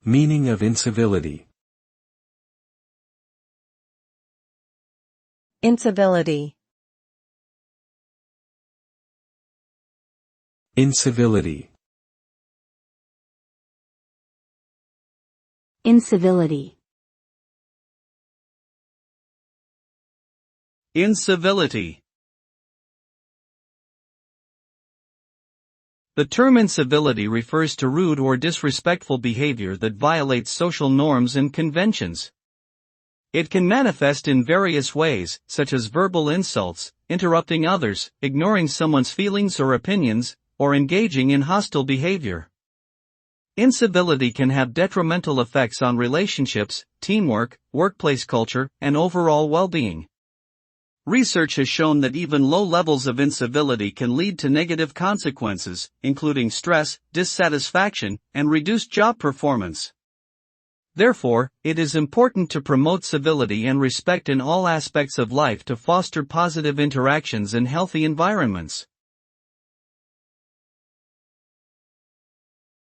Meaning of incivility. Incivility. Incivility. Incivility. Incivility. The term incivility refers to rude or disrespectful behavior that violates social norms and conventions. It can manifest in various ways, such as verbal insults, interrupting others, ignoring someone's feelings or opinions, or engaging in hostile behavior. Incivility can have detrimental effects on relationships, teamwork, workplace culture, and overall well-being. Research has shown that even low levels of incivility can lead to negative consequences, including stress, dissatisfaction, and reduced job performance. Therefore, it is important to promote civility and respect in all aspects of life to foster positive interactions and healthy environments.